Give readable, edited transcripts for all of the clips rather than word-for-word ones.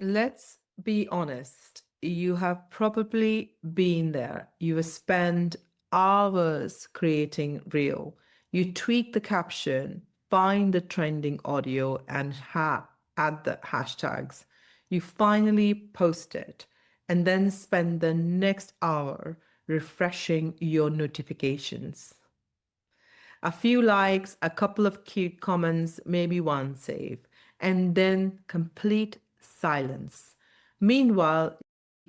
Let's be honest. You have probably been there. You have spent hours creating reel. You tweak the caption, find the trending audio, and add the hashtags. You finally post it, and then spend the next hour refreshing your notifications. A few likes, a couple of cute comments, maybe one save, and then complete silence. Meanwhile,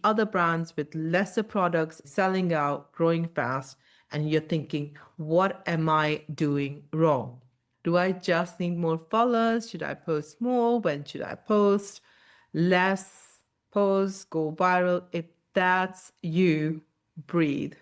other brands with lesser products selling out, growing fast, and you're thinking, what am I doing wrong? Do I just need more followers? Should I post more? When should I post? Less posts go viral. If that's you, breathe.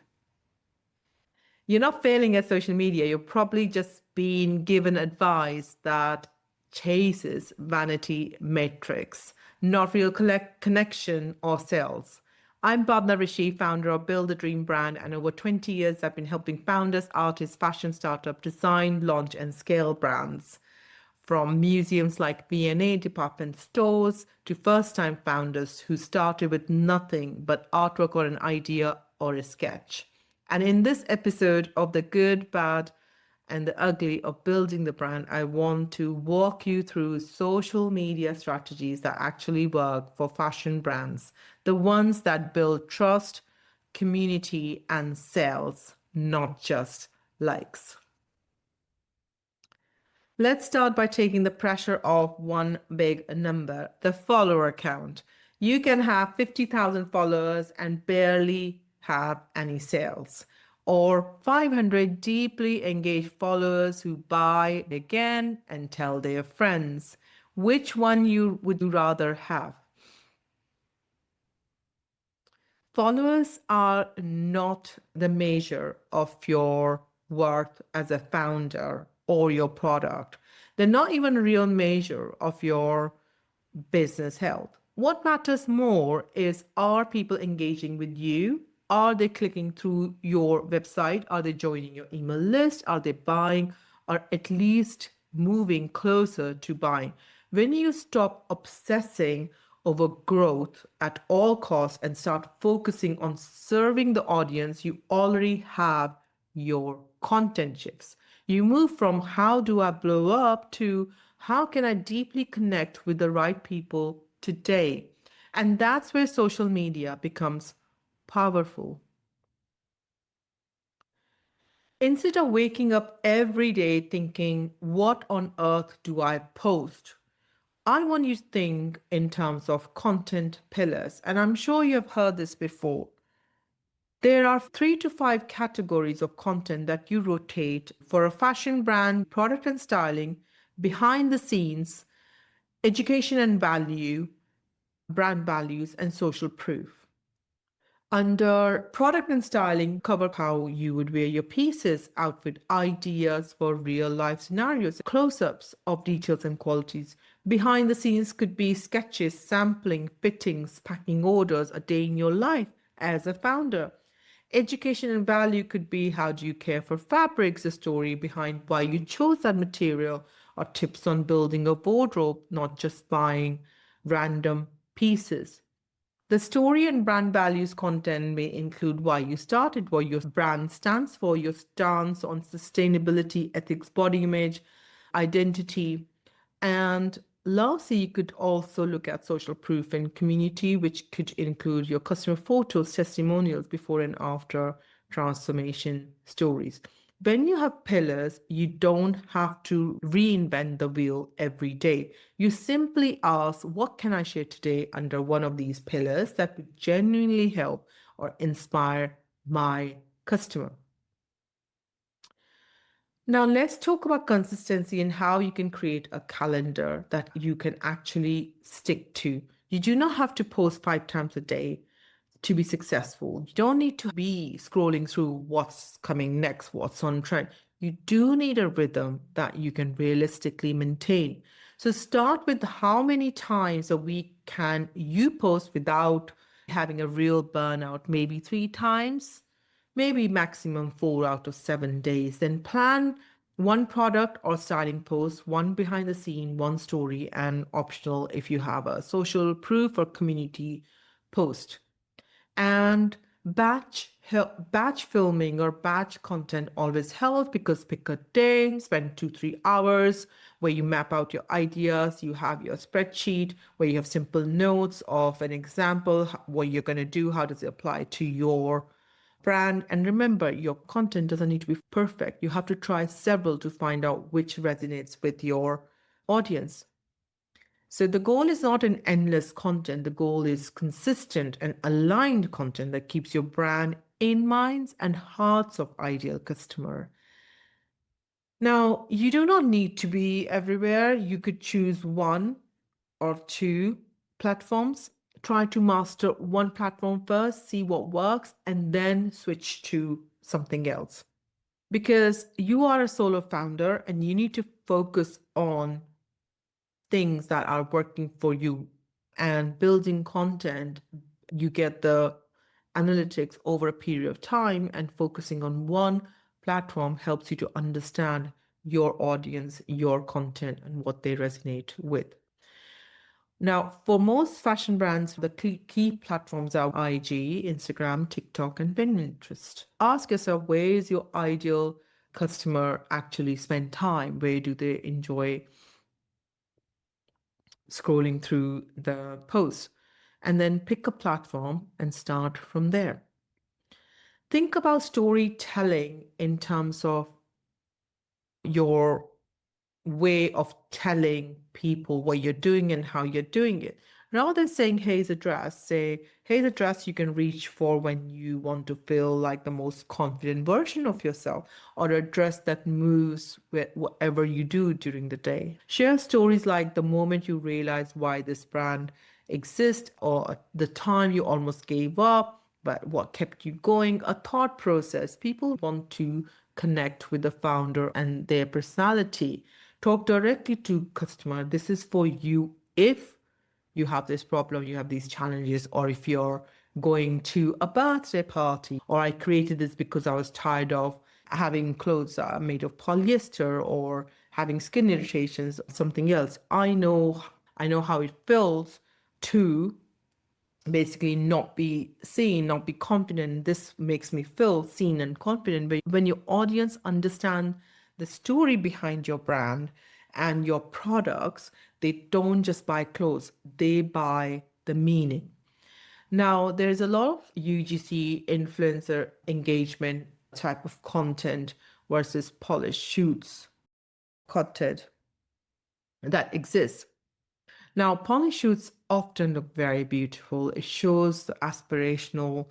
You're not failing at social media. You're probably just being given advice that chases vanity metrics, not real connection or sales. I'm Bhavna Rishi, founder of Build a Dream brand, and over 20 years I've been helping founders, artists, fashion startups design, launch, and scale brands. From museums like V&A department stores to first-time founders who started with nothing but artwork or an idea or a sketch. And in this episode of The Good, Bad, and the Ugly of Building the Brand, I want to walk you through social media strategies that actually work for fashion brands, the ones that build trust, community, and sales, not just likes. Let's start by taking the pressure off one big number, the follower count. You can have 50,000 followers and barely have any sales, or 500 deeply engaged followers who buy again and tell their friends. Which one would you rather have? Followers are not the measure of your worth as a founder or your product. They're not even a real measure of your business health. What matters more is, are people engaging with you? Are they clicking through your website? Are they joining your email list? Are they buying, or at least moving closer to buying? When you stop obsessing over growth at all costs and start focusing on serving the audience you already have, your content shifts. You move from how do I blow up to how can I deeply connect with the right people today? And that's where social media becomes powerful. Instead of waking up every day thinking, what on earth do I post? I want you to think in terms of content pillars. And I'm sure you have heard this before. There are 3 to 5 categories of content that you rotate for a fashion brand: product and styling, behind the scenes, education and value, brand values, and social proof. Under product and styling, cover how you would wear your pieces, outfit ideas for real life scenarios, close ups of details and qualities. Behind the scenes could be sketches, sampling, fittings, packing orders, a day in your life as a founder. Education and value could be, how do you care for fabrics, the story behind why you chose that material, or tips on building a wardrobe, not just buying random pieces. The story and brand values content may include why you started, what your brand stands for, your stance on sustainability, ethics, body image, identity. And lastly, you could also look at social proof and community, which could include your customer photos, testimonials, before and after transformation stories. When you have pillars, you don't have to reinvent the wheel every day. You simply ask, what can I share today under one of these pillars that would genuinely help or inspire my customer? Now, let's talk about consistency and how you can create a calendar that you can actually stick to. You do not have to post 5 times a day to be successful. You don't need to be scrolling through what's coming next, what's on trend. You do need a rhythm that you can realistically maintain. So start with how many times a week can you post without having a real burnout, maybe 3 times, maybe maximum 4 out of 7 days. Then plan One product or styling post, one behind the scene, one story, and optional if you have a social proof or community post. And batch filming or batch content always helps, because pick a day, spend 2-3 hours where you map out your ideas. You have your spreadsheet where you have simple notes of an example, what you're going to do, how does it apply to your brand. And remember, your content doesn't need to be perfect. You have to try several to find out which resonates with your audience. So the goal is not an endless content. The goal is consistent and aligned content that keeps your brand in minds and hearts of ideal customer. Now, you do not need to be everywhere. You could choose one or two platforms. Try to master one platform first, see what works, and then switch to something else. Because you are a solo founder and you need to focus on things that are working for you and building content. You get the analytics over a period of time, and focusing on one platform helps you to understand your audience, your content, and what they resonate with. Now, for most fashion brands, the key platforms are IG, Instagram, TikTok, and Pinterest. Ask yourself, where is your ideal customer actually spend time? Where do they enjoy scrolling through the posts? And then pick a platform and start from there. Think about storytelling in terms of your way of telling people what you're doing and how you're doing it. Rather than saying, here's a dress, say, here's a dress you can reach for when you want to feel like the most confident version of yourself, or a dress that moves with whatever you do during the day. Share stories like the moment you realize why this brand exists, or the time you almost gave up, but what kept you going, a thought process. People want to connect with the founder and their personality. Talk directly to customer. This is for you if you have this problem, you have these challenges, or if you're going to a birthday party, or I created this because I was tired of having clothes made of polyester or having skin irritations, something else. I know how it feels to basically not be seen, not be confident. This makes me feel seen and confident. But when your audience understand the story behind your brand and your products, they don't just buy clothes, they buy the meaning. Now, there's a lot of UGC influencer engagement type of content versus polished shoots content that exists. Now, poly shoots often look very beautiful. It shows the aspirational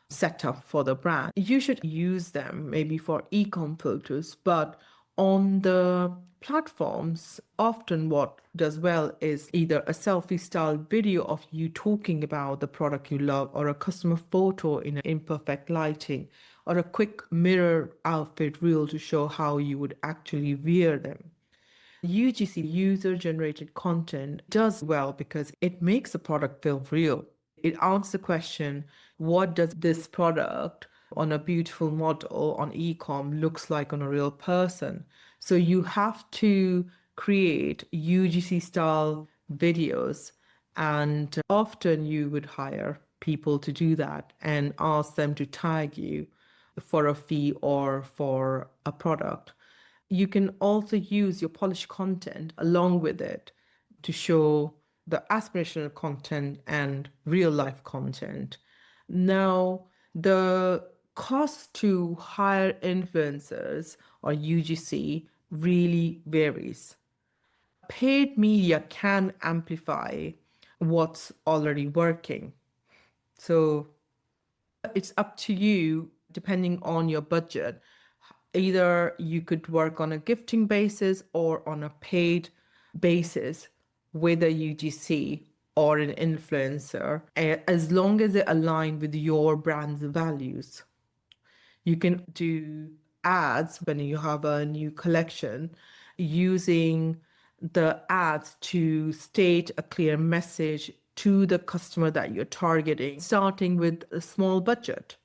setup for the brand. You should use them maybe for e-com photos, but on the platforms, often what does well is either a selfie style video of you talking about the product you love, or a customer photo in imperfect lighting, or a quick mirror outfit reel to show how you would actually wear them. UGC, user generated content, does well because it makes the product feel real. It answers the question, what does this product on a beautiful model on e-com looks like on a real person? So you have to create UGC style videos, and often you would hire people to do that and ask them to tag you for a fee or for a product. You can also use your polished content along with it to show the aspirational content and real life content. Now, the cost to hire influencers or UGC really varies. Paid media can amplify what's already working. So it's up to you, depending on your budget. Either you could work on a gifting basis or on a paid basis with a UGC or an influencer, as long as they align with your brand's values. You can do ads when you have a new collection, using the ads to state a clear message to the customer that you're targeting, starting with a small budget.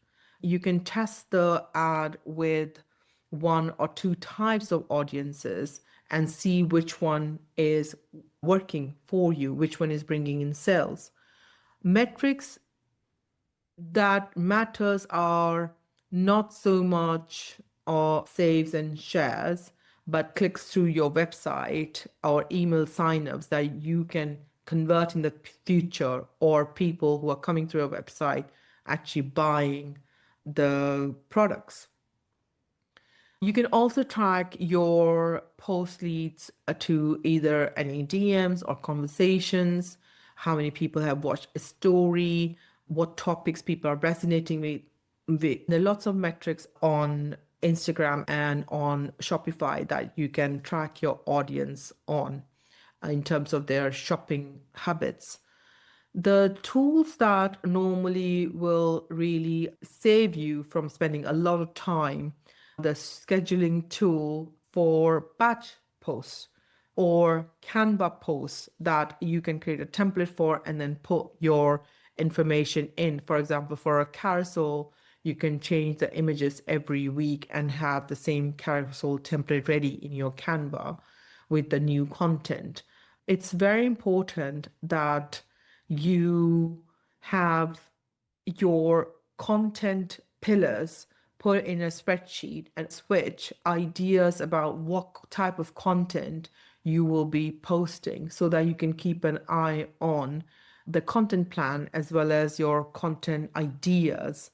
You can test the ad with one or two types of audiences and see which one is working for you, which one is bringing in sales. Metrics that matters are not so much saves and shares, but clicks through your website or email signups that you can convert in the future, or people who are coming through your website actually buying the products. You can also track your post leads to either any DMs or conversations, how many people have watched a story, what topics people are resonating with. There are lots of metrics on Instagram and on Shopify that you can track your audience on in terms of their shopping habits. The tools that normally will really save you from spending a lot of time, the scheduling tool for batch posts or Canva posts that you can create a template for and then put your information in. For example, for a carousel, you can change the images every week and have the same carousel template ready in your Canva with the new content. It's very important that you have your content pillars put in a spreadsheet and switch ideas about what type of content you will be posting so that you can keep an eye on the content plan as well as your content ideas.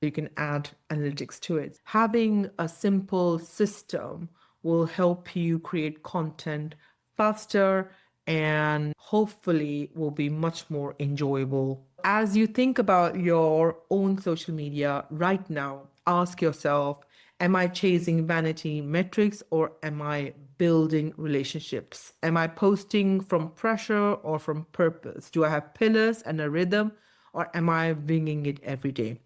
You can add analytics to it. Having a simple system will help you create content faster and hopefully will be much more enjoyable. As you think about your own social media right now, ask yourself, am I chasing vanity metrics or am I building relationships? Am I posting from pressure or from purpose? Do I have pillars and a rhythm or am I winging it every day?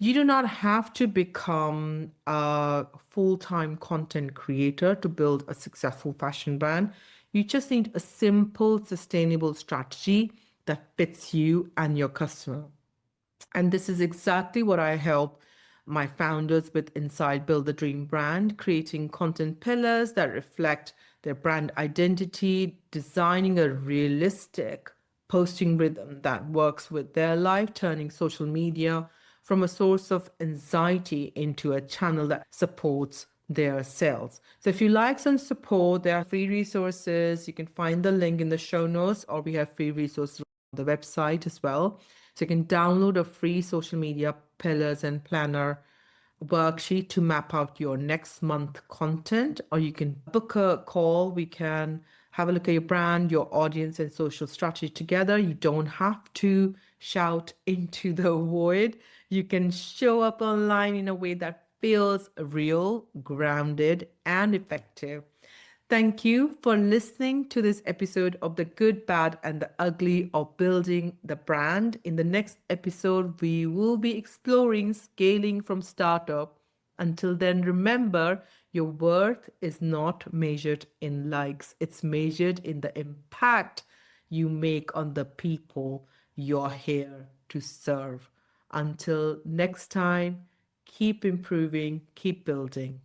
You do not have to become a full-time content creator to build a successful fashion brand. You just need a simple, sustainable strategy that fits you and your customer. And this is exactly what I help my founders with inside Build the Dream Brand, creating content pillars that reflect their brand identity, designing a realistic posting rhythm that works with their life, turning social media from a source of anxiety into a channel that supports their sales. So if you like some support, there are free resources. You can find the link in the show notes, or we have free resources on the website as well. So you can download a free social media pillars and planner worksheet to map out your next month content, or you can book a call. We can have a look at your brand, your audience, and social strategy together. You don't have to shout into the void. You can show up online in a way that feels real, grounded, and effective. Thank you for listening to this episode of The Good, Bad, and the Ugly of Building the Brand. In the next episode, we will be exploring scaling from startup. Until then, remember your worth is not measured in likes, it's measured in the impact you make on the people you're here to serve. Until next time, keep improving, keep building.